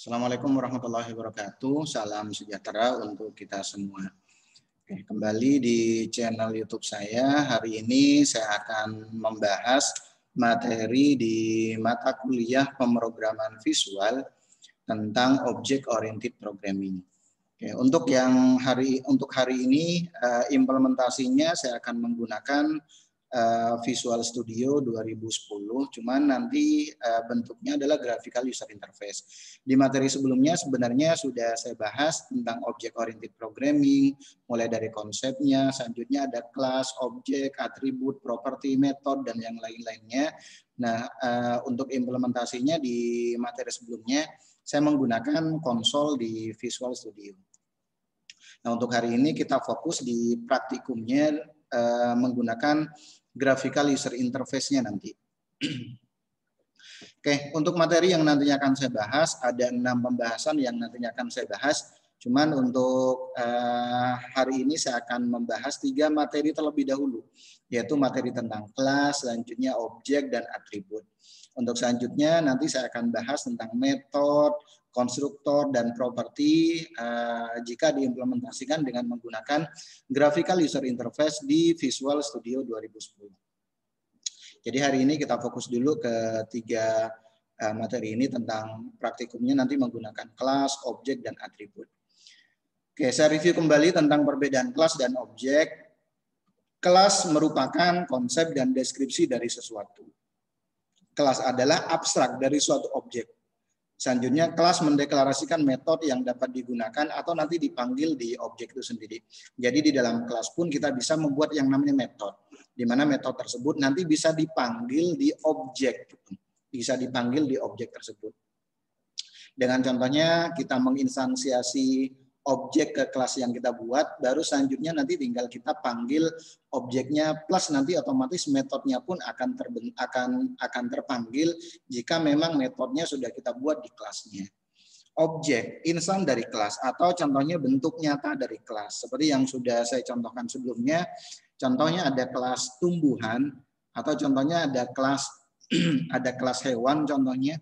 Assalamualaikum warahmatullahi wabarakatuh. Salam sejahtera untuk kita semua. Oke, kembali di channel YouTube saya. Hari ini saya akan membahas materi di mata kuliah pemrograman visual tentang Object Oriented Programming. Oke, untuk hari ini implementasinya saya akan menggunakan Visual Studio 2010, cuman nanti bentuknya adalah graphical user interface. Di materi sebelumnya sebenarnya sudah saya bahas tentang object oriented programming, mulai dari konsepnya, selanjutnya ada kelas, objek, atribut, properti, metode, dan yang lain-lainnya. Nah, untuk implementasinya di materi sebelumnya, saya menggunakan konsol di Visual Studio. Nah, untuk hari ini kita fokus di praktikumnya menggunakan graphical user interface-nya nanti. Oke, untuk materi yang nantinya akan saya bahas, ada 6 pembahasan yang nantinya akan saya bahas. Cuman untuk hari ini saya akan membahas 3 materi terlebih dahulu, yaitu materi tentang kelas, selanjutnya objek, dan atribut. Untuk selanjutnya nanti saya akan bahas tentang metode, konstruktor, dan properti jika diimplementasikan dengan menggunakan graphical user interface di Visual Studio 2010. Jadi hari ini kita fokus dulu ke 3 materi ini tentang praktikumnya nanti menggunakan kelas, objek, dan atribut. Oke, saya review kembali tentang perbedaan kelas dan objek. Kelas merupakan konsep dan deskripsi dari sesuatu. Kelas adalah abstrak dari suatu objek. Selanjutnya, kelas mendeklarasikan metode yang dapat digunakan atau nanti dipanggil di objek itu sendiri. Jadi di dalam kelas pun kita bisa membuat yang namanya metode, di mana metode tersebut nanti bisa dipanggil di objek, bisa dipanggil di objek tersebut. Dengan contohnya kita menginstansiasi objek ke kelas yang kita buat, baru selanjutnya nanti tinggal kita panggil objeknya, plus nanti otomatis metodenya pun akan terpanggil jika memang metodenya sudah kita buat di kelasnya. Objek, insan dari kelas, atau contohnya bentuk nyata dari kelas. Seperti yang sudah saya contohkan sebelumnya, contohnya ada kelas tumbuhan, atau contohnya ada kelas ada kelas hewan contohnya.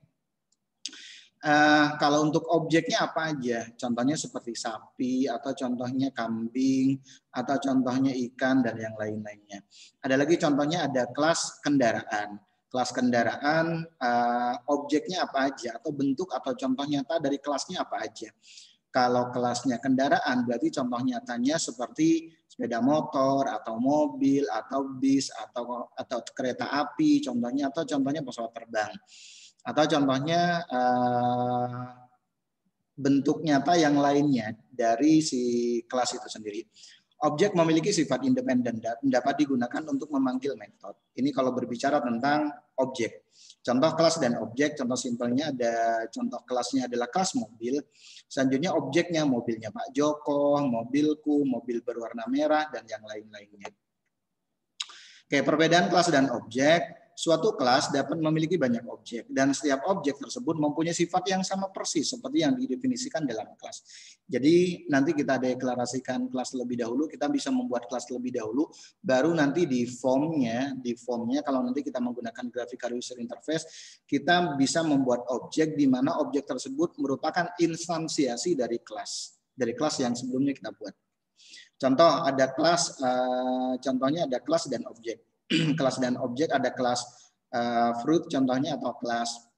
Kalau untuk objeknya apa aja? Contohnya seperti sapi, atau contohnya kambing, atau contohnya ikan, dan yang lain-lainnya. Ada lagi contohnya ada kelas kendaraan. Kelas kendaraan objeknya apa aja? Atau bentuk atau contoh nyata dari kelasnya apa aja? Kalau kelasnya kendaraan berarti contoh nyatanya seperti sepeda motor, atau mobil, atau bis, atau kereta api, contohnya, atau contohnya pesawat terbang. Atau contohnya bentuk nyata yang lainnya dari si kelas itu sendiri. Objek memiliki sifat independen dan dapat digunakan untuk memanggil metode. Ini kalau berbicara tentang objek. Contoh kelas dan objek, contoh simpelnya ada contoh kelasnya adalah kelas mobil. Selanjutnya objeknya mobilnya Pak Joko, mobilku, mobil berwarna merah, dan yang lain-lainnya. Oke, perbedaan kelas dan objek. Suatu kelas dapat memiliki banyak objek dan setiap objek tersebut mempunyai sifat yang sama persis seperti yang didefinisikan dalam kelas. Jadi nanti kita deklarasikan kelas lebih dahulu, kita bisa membuat kelas lebih dahulu, baru nanti di formnya kalau nanti kita menggunakan graphical user interface, kita bisa membuat objek di mana objek tersebut merupakan instansiasi dari kelas yang sebelumnya kita buat. Contoh ada kelas, contohnya ada kelas dan objek. Kelas dan objek ada kelas fruit contohnya, atau kelas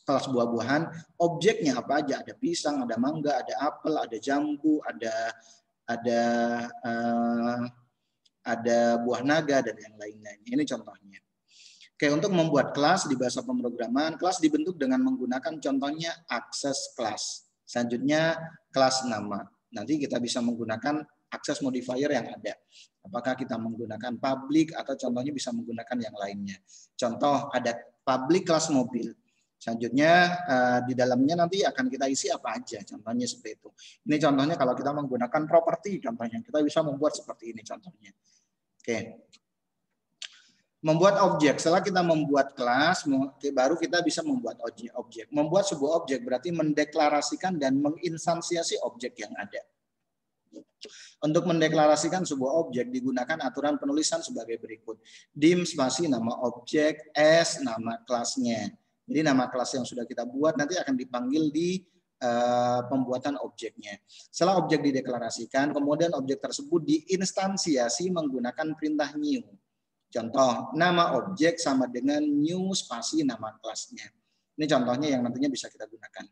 buah-buahan. Objeknya apa aja? Ada pisang, ada mangga, ada apel, ada jambu, ada buah naga, dan yang lain-lainnya. Ini contohnya. Oke, untuk membuat kelas di bahasa pemrograman, kelas dibentuk dengan menggunakan contohnya akses kelas. Selanjutnya kelas nama. Nanti kita bisa menggunakan akses modifier yang ada. Apakah kita menggunakan public atau contohnya bisa menggunakan yang lainnya. Contoh ada public kelas mobil. Selanjutnya di dalamnya nanti akan kita isi apa aja. Contohnya seperti itu. Ini contohnya kalau kita menggunakan properti, contohnya kita bisa membuat seperti ini contohnya. Oke. Membuat objek. Setelah kita membuat kelas, baru kita bisa membuat objek. Membuat sebuah objek berarti mendeklarasikan dan menginstansiasi objek yang ada. Untuk mendeklarasikan sebuah objek digunakan aturan penulisan sebagai berikut. Dim spasi nama objek, S nama kelasnya. Jadi nama kelas yang sudah kita buat nanti akan dipanggil di pembuatan objeknya. Setelah objek dideklarasikan, kemudian objek tersebut diinstansiasi menggunakan perintah new. Contoh, nama objek sama dengan new spasi nama kelasnya. Ini contohnya yang nantinya bisa kita gunakan.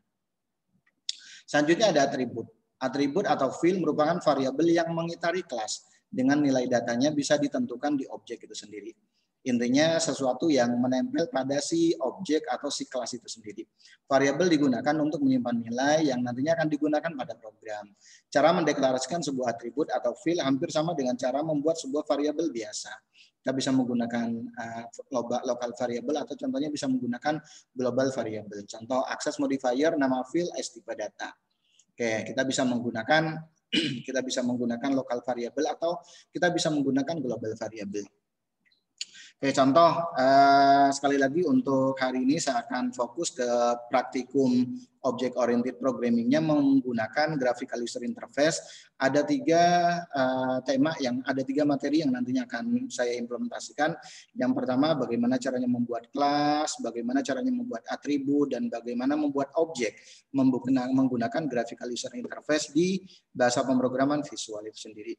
Selanjutnya ada atribut. Atribut atau field merupakan variabel yang mengitari kelas. Dengan nilai datanya bisa ditentukan di objek itu sendiri. Intinya sesuatu yang menempel pada si objek atau si kelas itu sendiri. Variabel digunakan untuk menyimpan nilai yang nantinya akan digunakan pada program. Cara mendeklarasikan sebuah atribut atau field hampir sama dengan cara membuat sebuah variabel biasa. Kita bisa menggunakan local variable atau contohnya bisa menggunakan global variable. Contoh access modifier nama field as tipe data. Oke, kita bisa menggunakan local variable atau kita bisa menggunakan global variable. Oke, contoh sekali lagi untuk hari ini saya akan fokus ke praktikum object oriented programming-nya menggunakan graphical user interface. Ada tiga materi yang nantinya akan saya implementasikan. Yang pertama, bagaimana caranya membuat kelas, bagaimana caranya membuat atribut, dan bagaimana membuat objek menggunakan graphical user interface di bahasa pemrograman visual itu sendiri.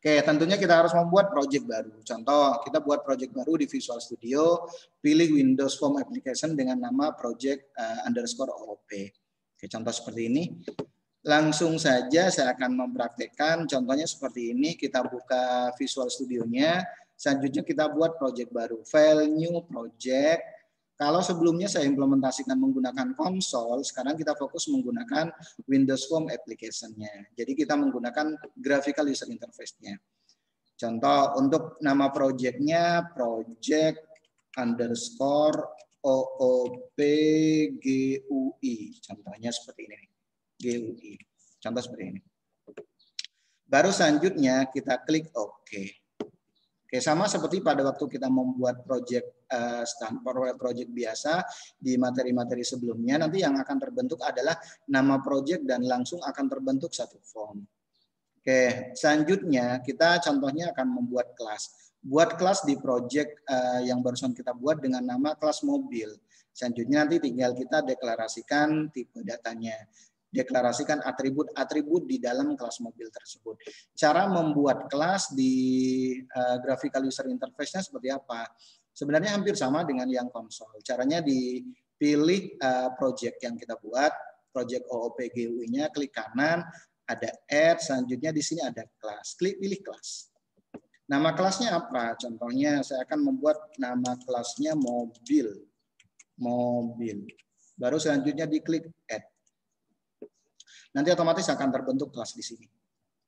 Oke, tentunya kita harus membuat project baru. Contoh, kita buat project baru di Visual Studio, pilih Windows Form Application dengan nama project _OOP. Oke, contoh seperti ini. Langsung saja saya akan mempraktekkan. Contohnya seperti ini, kita buka Visual Studio-nya. Selanjutnya kita buat project baru, file new project. Kalau sebelumnya saya implementasikan menggunakan konsol, sekarang kita fokus menggunakan Windows Form Application-nya. Jadi kita menggunakan graphical user interface-nya. Contoh untuk nama project-nya project _OOP_GUI. Contohnya seperti ini. GUI. Contoh seperti ini. Baru selanjutnya kita klik OK. Oke, sama seperti pada waktu kita membuat project project biasa di materi-materi sebelumnya, nanti yang akan terbentuk adalah nama project dan langsung akan terbentuk satu form. Oke, selanjutnya kita contohnya akan membuat kelas. Buat kelas di project yang barusan kita buat dengan nama kelas mobil. Selanjutnya nanti tinggal kita deklarasikan tipe datanya. Deklarasikan atribut-atribut di dalam kelas mobil tersebut. Cara membuat kelas di graphical user interface-nya seperti apa? Sebenarnya hampir sama dengan yang konsol. Caranya dipilih project yang kita buat, project OOP_GUI-nya, klik kanan, ada add, selanjutnya di sini ada kelas. Klik pilih kelas. Nama kelasnya apa? Contohnya saya akan membuat nama kelasnya mobil. Mobil. Baru selanjutnya diklik add. Nanti otomatis akan terbentuk kelas di sini.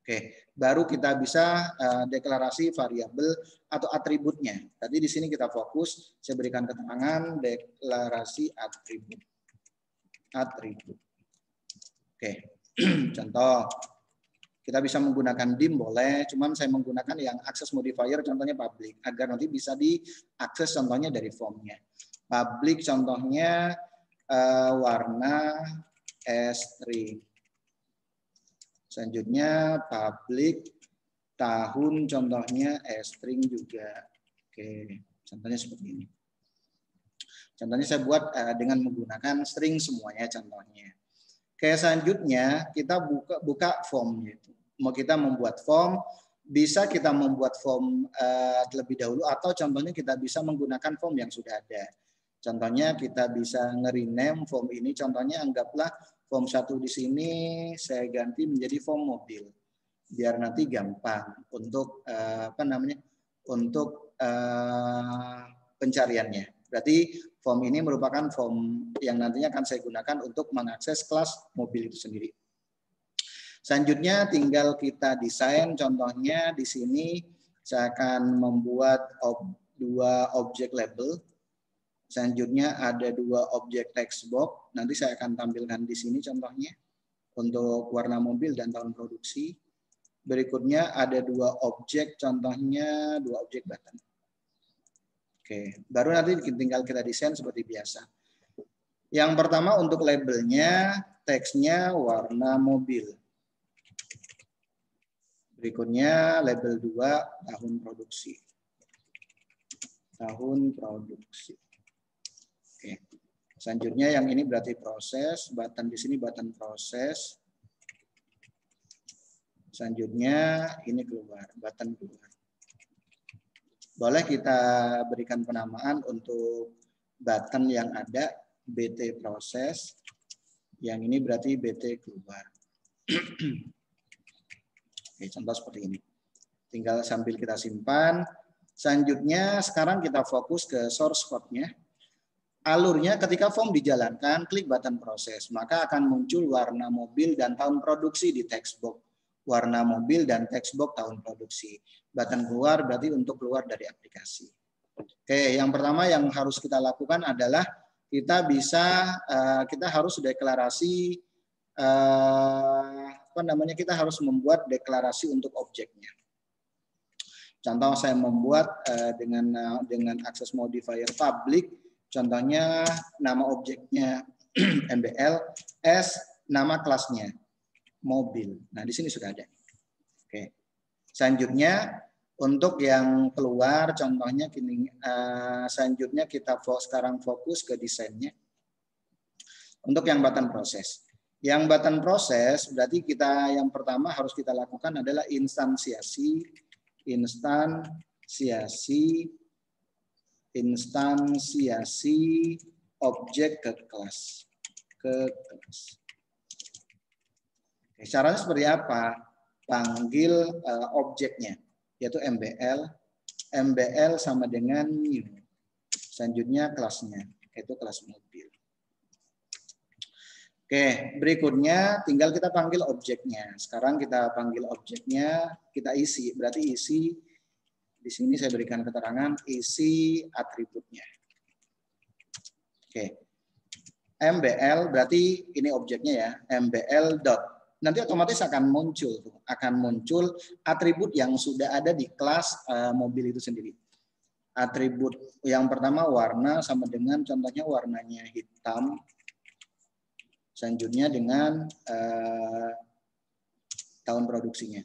Oke, baru kita bisa deklarasi variabel atau atributnya. Tadi di sini kita fokus, saya berikan keterangan deklarasi atribut. Atribut. Oke, contoh kita bisa menggunakan dim boleh, cuman saya menggunakan yang access modifier contohnya public agar nanti bisa diakses contohnya dari formnya. Public contohnya warna string. Selanjutnya public tahun contohnya string juga. Oke, contohnya seperti ini. Contohnya saya buat dengan menggunakan string semuanya contohnya. Oke, selanjutnya kita buka formnya itu. Mau kita membuat form, bisa kita membuat form terlebih dahulu atau contohnya kita bisa menggunakan form yang sudah ada. Contohnya kita bisa nge-rename form ini, contohnya anggaplah form 1 di sini saya ganti menjadi form mobil. Biar nanti gampang untuk untuk pencariannya. Berarti form ini merupakan form yang nantinya akan saya gunakan untuk mengakses kelas mobil itu sendiri. Selanjutnya tinggal kita desain, contohnya di sini saya akan membuat dua objek label. Selanjutnya ada 2 objek text box. Nanti saya akan tampilkan di sini contohnya untuk warna mobil dan tahun produksi. Berikutnya ada 2 objek, contohnya 2 objek button. Oke, baru nanti tinggal kita desain seperti biasa. Yang pertama untuk labelnya, teksnya warna mobil. Berikutnya label 2 tahun produksi. Tahun produksi. Selanjutnya yang ini berarti proses, button di sini button proses. Selanjutnya ini keluar, button keluar. Boleh kita berikan penamaan untuk button yang ada BT proses. Yang ini berarti BT keluar. Oke, contoh seperti ini. Tinggal sambil kita simpan. Selanjutnya sekarang kita fokus ke source code-nya. Alurnya ketika form dijalankan, klik button proses, maka akan muncul warna mobil dan tahun produksi di text box. Warna mobil dan text box tahun produksi. Button keluar berarti untuk keluar dari aplikasi. Oke, yang pertama yang harus kita lakukan adalah kita harus deklarasi kita harus membuat deklarasi untuk objeknya. Contoh saya membuat dengan akses modifier public. Contohnya nama objeknya MBL, S nama kelasnya mobil. Nah, di sini sudah ada. Oke. Selanjutnya untuk yang keluar contohnya gini, selanjutnya kita sekarang fokus ke desainnya. Untuk yang button proses. Yang button proses berarti yang pertama harus kita lakukan adalah instansiasi objek ke kelas. Oke, caranya seperti apa? Panggil objeknya, yaitu MBL sama dengan new. Selanjutnya kelasnya, yaitu kelas mobil. Oke, berikutnya tinggal kita panggil objeknya. Sekarang kita panggil objeknya, kita isi. Berarti isi. Di sini saya berikan keterangan isi atributnya. Oke. MBL berarti ini objeknya ya, MBL dot. Nanti otomatis akan muncul atribut yang sudah ada di kelas mobil itu sendiri. Atribut yang pertama warna sama dengan contohnya warnanya hitam. Selanjutnya dengan tahun produksinya.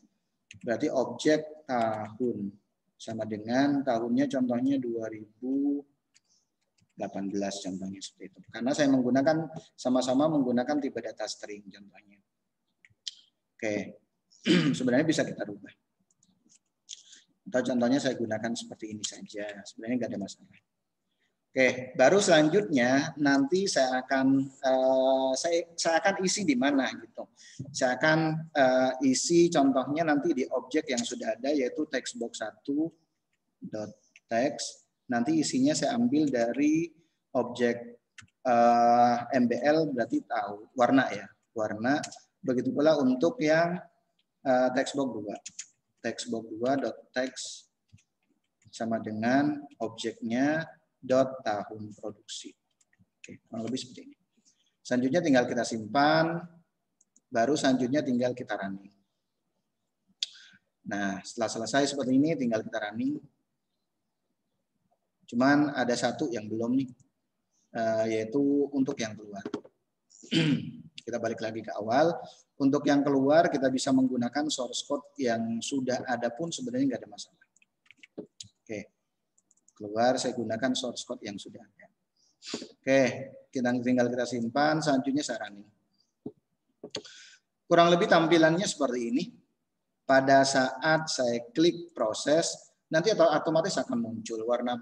Berarti objek tahun. Sama dengan tahunnya contohnya 2018 contohnya seperti itu. Karena saya sama-sama menggunakan tipe data string contohnya. Oke, sebenarnya bisa kita rubah. Atau contohnya saya gunakan seperti ini saja. Sebenarnya nggak ada masalah. Oke, baru selanjutnya nanti saya akan isi di mana gitu. Saya akan isi contohnya nanti di objek yang sudah ada yaitu textbox1.text. Nanti isinya saya ambil dari objek MBL berarti tahu warna ya, warna. Begitu pula untuk yang textbox2. Textbox2.text sama dengan objeknya tahun produksi. Oke, kurang lebih seperti ini. Selanjutnya tinggal kita simpan, baru selanjutnya tinggal kita running. Nah, setelah selesai seperti ini tinggal kita running. Cuman ada satu yang belum nih, yaitu untuk yang keluar. Kita balik lagi ke awal. Untuk yang keluar kita bisa menggunakan source code yang sudah ada pun sebenarnya nggak ada masalah. Oke. Keluar saya gunakan source code yang sudah ada. Oke, tinggal kita simpan, selanjutnya saya running. Kurang lebih tampilannya seperti ini. Pada saat saya klik proses, nanti otomatis akan muncul warna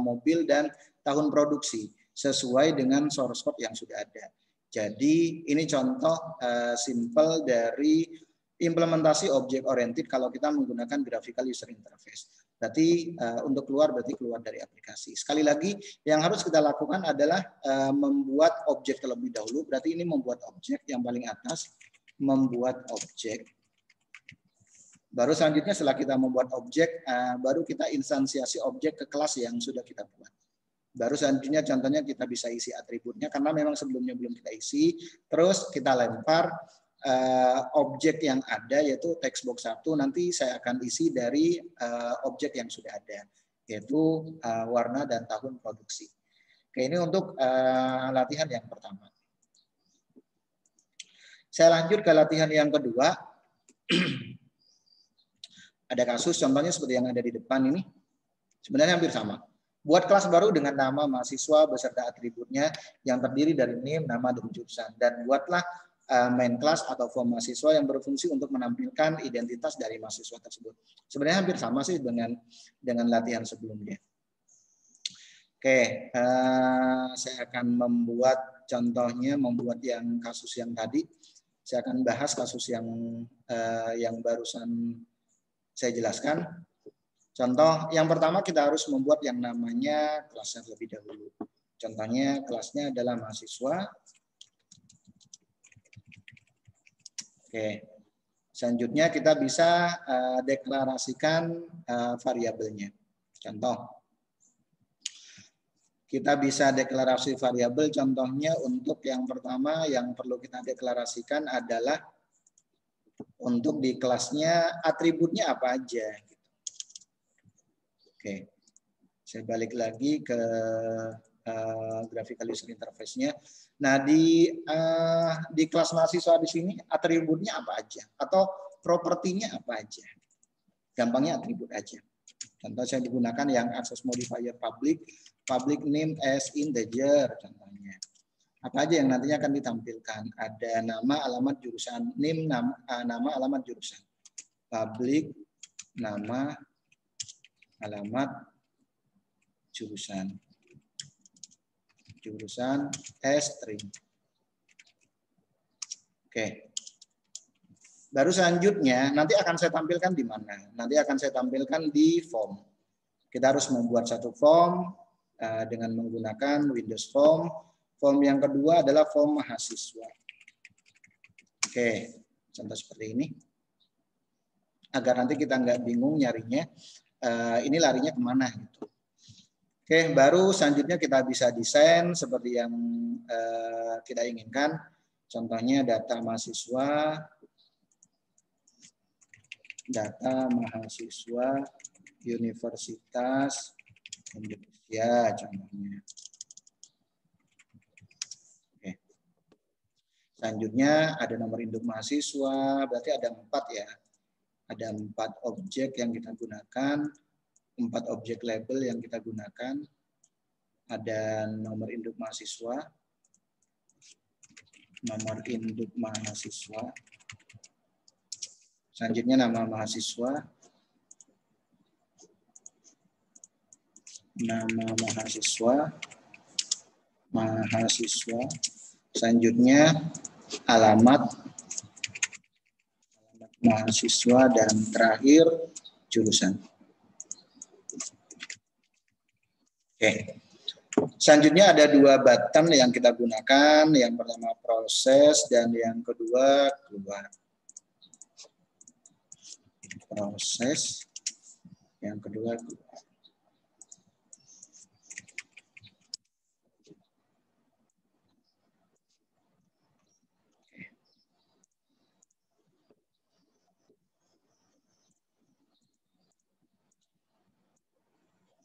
mobil dan tahun produksi sesuai dengan source code yang sudah ada. Jadi ini contoh simple dari implementasi objek oriented kalau kita menggunakan graphical user interface. Berarti untuk keluar berarti keluar dari aplikasi. Sekali lagi yang harus kita lakukan adalah membuat objek terlebih dahulu. Berarti ini membuat objek yang paling atas, membuat objek. Baru selanjutnya setelah kita membuat objek, baru kita instansiasi objek ke kelas yang sudah kita buat. Baru selanjutnya contohnya kita bisa isi atributnya karena memang sebelumnya belum kita isi. Terus kita lempar objek yang ada yaitu textbox1 nanti saya akan isi dari objek yang sudah ada yaitu warna dan tahun produksi. Oke, ini untuk latihan yang pertama. Saya lanjut ke latihan yang kedua. Ada kasus contohnya seperti yang ada di depan ini. Sebenarnya hampir sama. Buat kelas baru dengan nama mahasiswa beserta atributnya yang terdiri dari NIM, nama, dan jurusan. Dan buatlah main class atau form mahasiswa yang berfungsi untuk menampilkan identitas dari mahasiswa tersebut. Sebenarnya hampir sama sih dengan latihan sebelumnya. Oke, saya akan membuat contohnya, membuat yang kasus yang tadi. Saya akan bahas kasus yang barusan saya jelaskan. Contoh yang pertama, kita harus membuat yang namanya kelasnya terlebih dahulu. Contohnya kelasnya adalah mahasiswa. Oke. Selanjutnya kita bisa deklarasikan variabelnya. Contoh. Kita bisa deklarasi variabel, contohnya untuk yang pertama yang perlu kita deklarasikan adalah untuk di kelasnya atributnya apa aja. Oke, saya balik lagi ke graphical user interface-nya. Nah, di kelas mahasiswa di sini atributnya apa aja atau propertinya apa aja. Gampangnya atribut aja. Contoh saya menggunakan yang access modifier public name as integer contohnya. Apa aja yang nantinya akan ditampilkan? Ada nama, alamat, jurusan, name, nama, alamat, jurusan. Public, nama, alamat, jurusan string. Oke. Baru selanjutnya nanti akan saya tampilkan di mana? Nanti akan saya tampilkan di form. Kita harus membuat satu form dengan menggunakan Windows Form. Form yang kedua adalah form mahasiswa. Oke, contoh seperti ini. Agar nanti kita nggak bingung nyarinya. Ini larinya kemana gitu. Oke, baru selanjutnya kita bisa desain seperti yang kita inginkan. Contohnya data mahasiswa Universitas Indonesia contohnya. Oke. Selanjutnya ada nomor induk mahasiswa, berarti ada 4 ya. Ada 4 objek yang kita gunakan, 4 objek label yang kita gunakan. Ada nomor induk mahasiswa, selanjutnya nama mahasiswa, selanjutnya alamat mahasiswa, dan terakhir jurusan. Oke. Selanjutnya ada 2 button yang kita gunakan. Yang pertama proses dan yang kedua keluar. Proses, yang kedua keluar.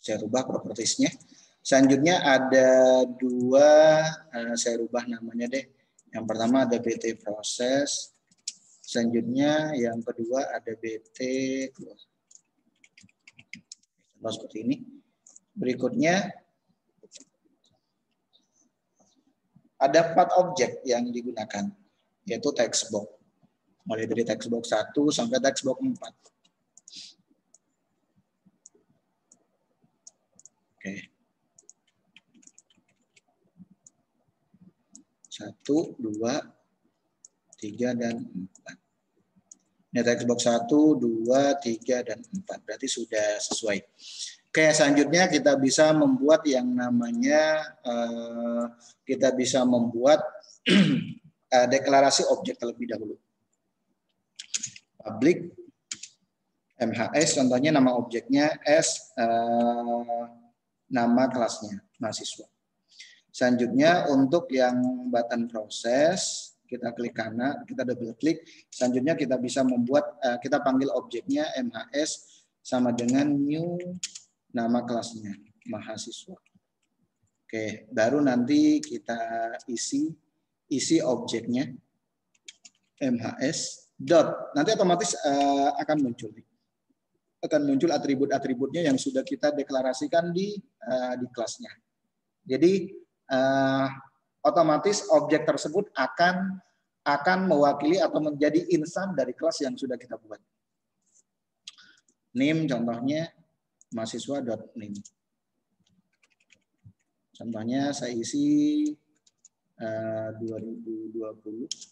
Saya rubah propertiesnya. Selanjutnya ada 2, saya rubah namanya deh. Yang pertama ada BT proses. Selanjutnya yang kedua ada BT keluar. Contoh seperti ini. Berikutnya ada 4 objek yang digunakan, yaitu text box. Mulai dari text box 1 sampai text box 4. Oke. 1, 2, 3, dan 4. Ini text box 1, 2, 3, dan 4. Berarti sudah sesuai. Oke, selanjutnya kita bisa membuat yang namanya, deklarasi objek terlebih dahulu. Public, MHS, contohnya nama objeknya S, nama kelasnya, mahasiswa. Selanjutnya untuk yang button proses, kita klik kanan, kita double klik. Selanjutnya kita bisa membuat, kita panggil objeknya MHS sama dengan new nama kelasnya, mahasiswa. Oke, baru nanti kita isi objeknya MHS dot. Nanti otomatis akan muncul. akan muncul atribut-atributnya yang sudah kita deklarasikan di kelasnya. Jadi otomatis objek tersebut akan mewakili atau menjadi insan dari kelas yang sudah kita buat. Name contohnya mahasiswa.name. Contohnya saya isi 2020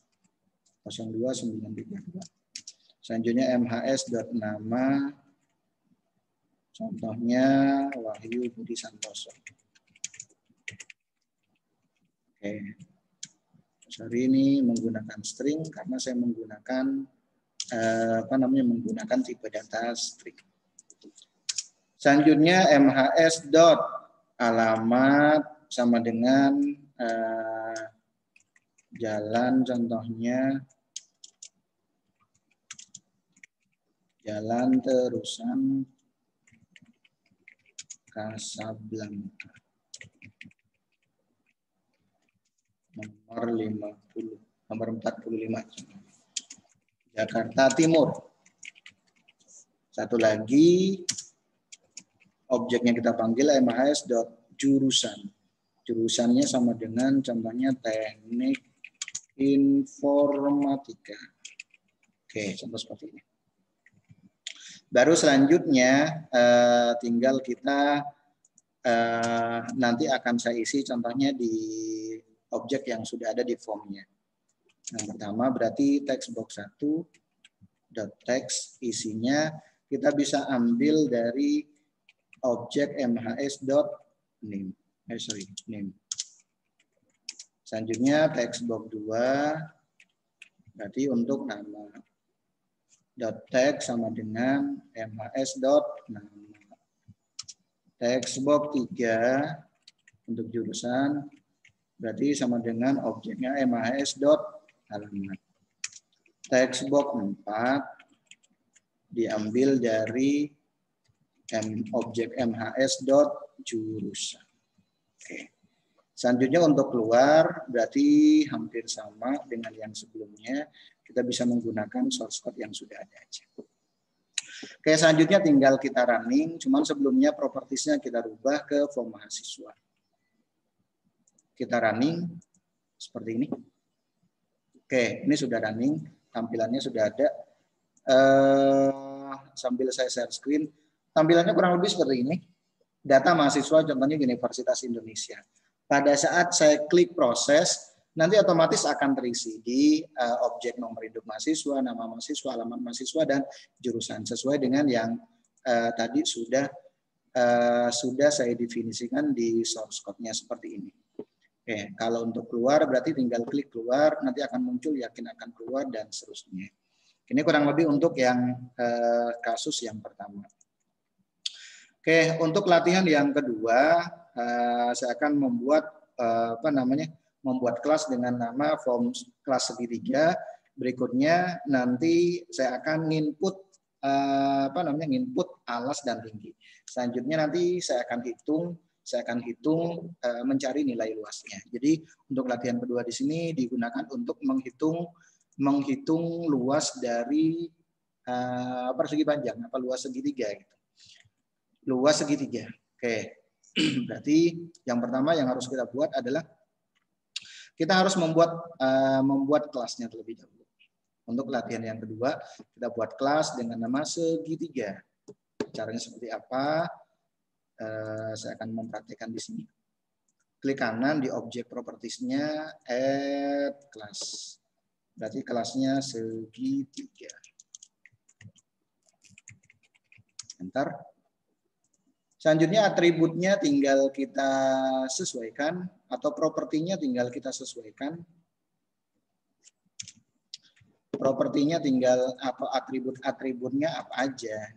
02932. Selanjutnya mhs.nama, contohnya Wahyu Budi Santoso. Oke. Sorry, ini menggunakan string karena saya menggunakan menggunakan tipe data string. Selanjutnya mhs.alamat sama dengan jalan, contohnya Jalan Terusan Casablanca nomor 45 Jakarta Timur. Satu lagi objeknya kita panggil mhs.jurusan. Jurusannya sama dengan contohnya teknik informatika. Oke, contoh seperti ini. Baru selanjutnya tinggal kita nanti akan saya isi contohnya di objek yang sudah ada di formnya. Yang pertama berarti text box 1.text isinya kita bisa ambil dari objek mhs.name. Name. Selanjutnya text box 2 berarti untuk nama. .text sama dengan mhs.nama. Text box 3 untuk jurusan berarti sama dengan objeknya mhs.alamat. Text box 4 diambil dari objek mhs.jurusan. Oke. Selanjutnya untuk keluar berarti hampir sama dengan yang sebelumnya. Kita bisa menggunakan source code yang sudah ada aja. Oke, selanjutnya tinggal kita running. Cuman sebelumnya propertiesnya kita rubah ke form mahasiswa. Kita running seperti ini. Oke, ini sudah running. Tampilannya sudah ada. Sambil saya share screen. Tampilannya kurang lebih seperti ini. Data mahasiswa contohnya Universitas Indonesia. Pada saat saya klik proses, nanti otomatis akan terisi di objek nomor hidup mahasiswa, nama mahasiswa, alamat mahasiswa, dan jurusan sesuai dengan yang tadi sudah saya definisikan di source code-nya seperti ini. Oke, kalau untuk keluar berarti tinggal klik keluar, nanti akan muncul yakin akan keluar dan seterusnya. Ini kurang lebih untuk yang kasus yang pertama. Oke, untuk latihan yang kedua, saya akan membuat membuat kelas dengan nama form kelas segitiga. Berikutnya nanti saya akan input input alas dan tinggi. Selanjutnya nanti saya akan hitung mencari nilai luasnya. Jadi untuk latihan kedua di sini digunakan untuk menghitung luas dari persegi panjang luas segitiga gitu. Luas segitiga. Oke. Berarti yang pertama yang harus kita buat adalah kita harus membuat kelasnya terlebih dahulu. Untuk latihan yang kedua, kita buat kelas dengan nama segitiga. Caranya seperti apa? Saya akan mempraktikkan di sini. Klik kanan di objek propertiesnya, add class. Berarti kelasnya segitiga. Enter. Selanjutnya atributnya tinggal kita sesuaikan atau propertinya tinggal kita sesuaikan. Propertinya tinggal atributnya apa aja.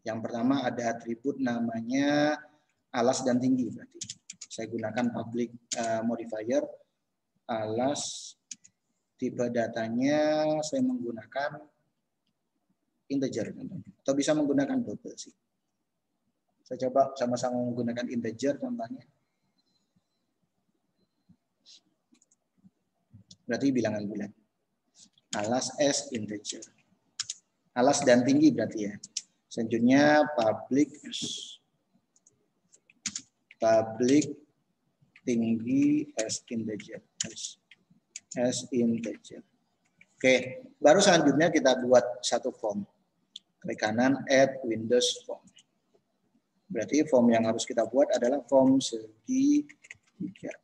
Yang pertama ada atribut namanya alas dan tinggi berarti. Saya gunakan public modifier alas, tipe datanya saya menggunakan integer atau bisa menggunakan double sih. Saya coba sama-sama menggunakan integer contohnya. Berarti bilangan bulat. Alas S integer. Alas dan tinggi berarti ya. Selanjutnya public tinggi as integer. Oke, baru selanjutnya kita buat satu form. Klik kanan, add Windows form. Berarti form yang harus kita buat adalah form segitiga.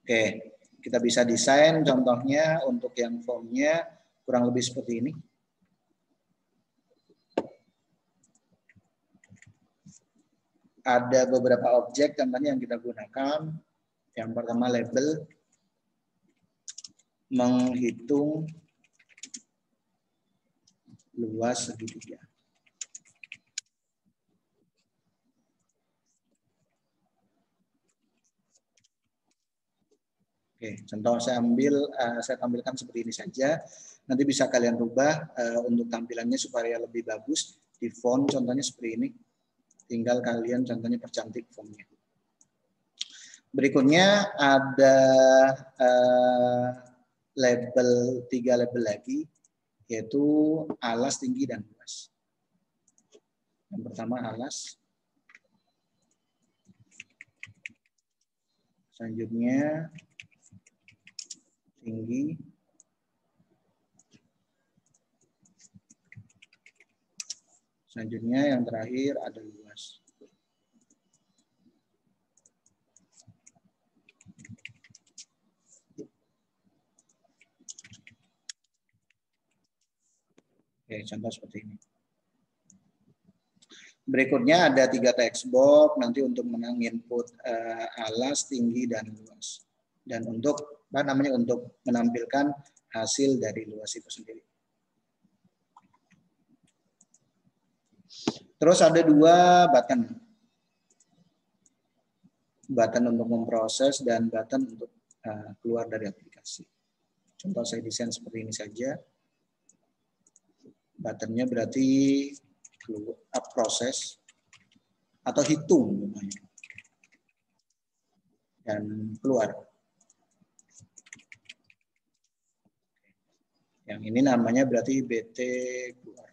Oke, kita bisa desain contohnya untuk yang formnya kurang lebih seperti ini. Ada beberapa objek contohnya yang kita gunakan. Yang pertama label, menghitung luas segitiga. Oke, contoh saya tampilkan seperti ini saja. Nanti bisa kalian rubah untuk tampilannya supaya lebih bagus. Di font contohnya seperti ini. Tinggal kalian contohnya percantik fontnya. Berikutnya ada tiga label lagi, yaitu alas, tinggi, dan luas. Yang pertama alas. Selanjutnya tinggi. Selanjutnya yang terakhir ada luas. Oke, contoh seperti ini. Berikutnya ada 3 text box nanti untuk menginput alas, tinggi, dan luas. Dan untuk untuk menampilkan hasil dari luas itu sendiri. Terus ada 2 button. Button untuk memproses dan button untuk keluar dari aplikasi. Contoh saya desain seperti ini saja. Buttonnya berarti proses atau hitung dan keluar. Yang ini namanya berarti BT keluar.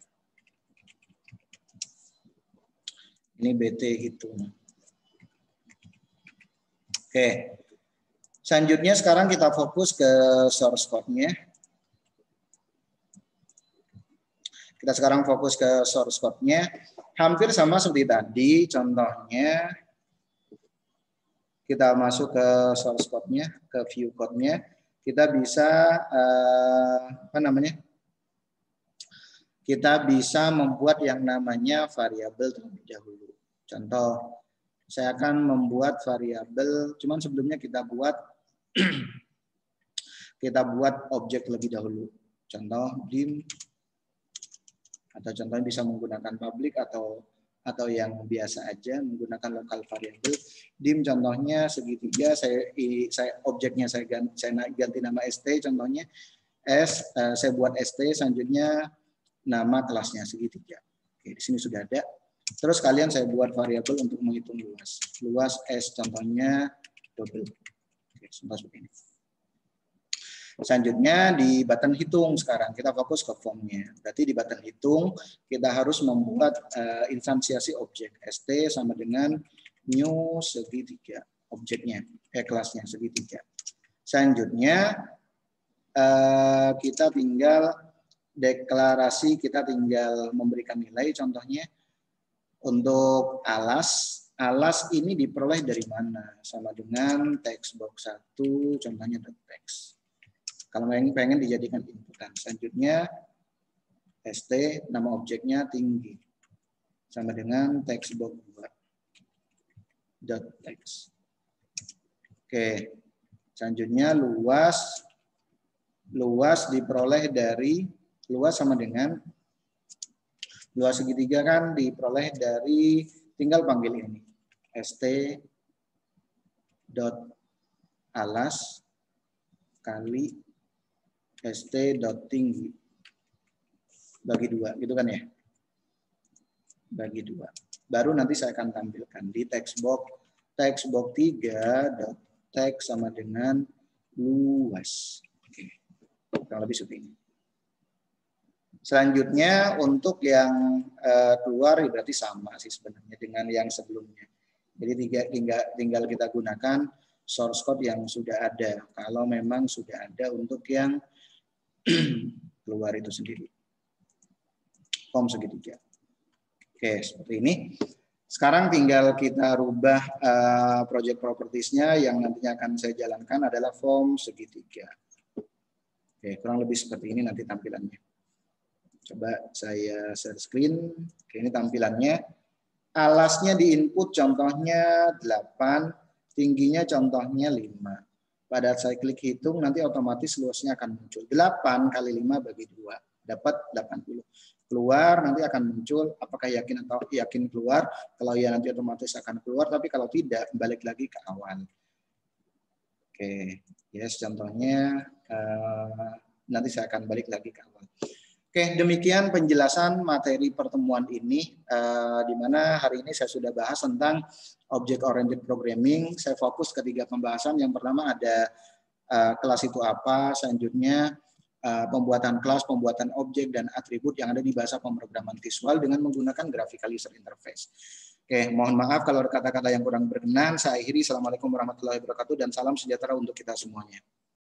Ini BT hitung. Oke. Selanjutnya sekarang kita fokus ke source code-nya. Kita sekarang fokus ke source code-nya. Hampir sama seperti tadi. Contohnya kita masuk ke source code-nya, ke view code-nya. Kita bisa kita bisa membuat yang namanya variabel terlebih dahulu. Contoh, saya akan membuat variabel, cuman sebelumnya kita buat objek terlebih dahulu. Contoh dim, atau contohnya bisa menggunakan public atau yang biasa aja menggunakan local variable. Dim contohnya segitiga, objeknya saya ganti nama st, contohnya saya buat st, selanjutnya nama kelasnya segitiga. Oke, di sini sudah ada. Terus kalian saya buat variabel untuk menghitung luas. Luas s contohnya double. Oke, seperti ini. Selanjutnya di button hitung sekarang kita fokus ke formnya. Berarti di button hitung kita harus membuat instansiasi objek st sama dengan new segitiga objeknya, kelasnya segitiga. Selanjutnya kita tinggal deklarasi, kita tinggal memberikan nilai. Contohnya untuk alas ini diperoleh dari mana? Sama dengan text box 1, contohnya text. Kalau pengen dijadikan inputan. Selanjutnya st, nama objeknya tinggi. Sama dengan text box 2. .text. Oke. Selanjutnya luas diperoleh dari luas sama dengan luas segitiga kan diperoleh dari tinggal panggil ini st dot alas kali st dot tinggi bagi 2 gitu kan ya, bagi 2. Baru nanti saya akan tampilkan di text box 3 dot text sama dengan luas. Oke, kurang lebih seperti ini. Selanjutnya untuk yang keluar berarti sama sih sebenarnya dengan yang sebelumnya. Jadi tinggal kita gunakan source code yang sudah ada. Kalau memang sudah ada untuk yang keluar itu sendiri. Form segitiga. Oke, seperti ini. Sekarang tinggal kita rubah project properties-nya yang nantinya akan saya jalankan adalah form segitiga. Oke, kurang lebih seperti ini nanti tampilannya. Coba saya share screen. Oke, ini tampilannya. Alasnya di input contohnya 8, tingginya contohnya 5. Pada saat saya klik hitung nanti otomatis luasnya akan muncul. 8 kali 5 bagi 2 dapat 80. Keluar nanti akan muncul apakah yakin atau yakin keluar. Kalau ya nanti otomatis akan keluar, tapi kalau tidak balik lagi ke awal. Oke, yes contohnya nanti saya akan balik lagi ke awal. Oke, demikian penjelasan materi pertemuan ini, di mana hari ini saya sudah bahas tentang Object Oriented Programming. Saya fokus ke 3 pembahasan. Yang pertama ada kelas itu apa, selanjutnya pembuatan kelas, pembuatan objek, dan atribut yang ada di bahasa pemrograman visual dengan menggunakan Graphical User Interface. Oke, mohon maaf kalau ada kata-kata yang kurang berkenan. Saya akhiri. Assalamualaikum warahmatullahi wabarakatuh dan salam sejahtera untuk kita semuanya.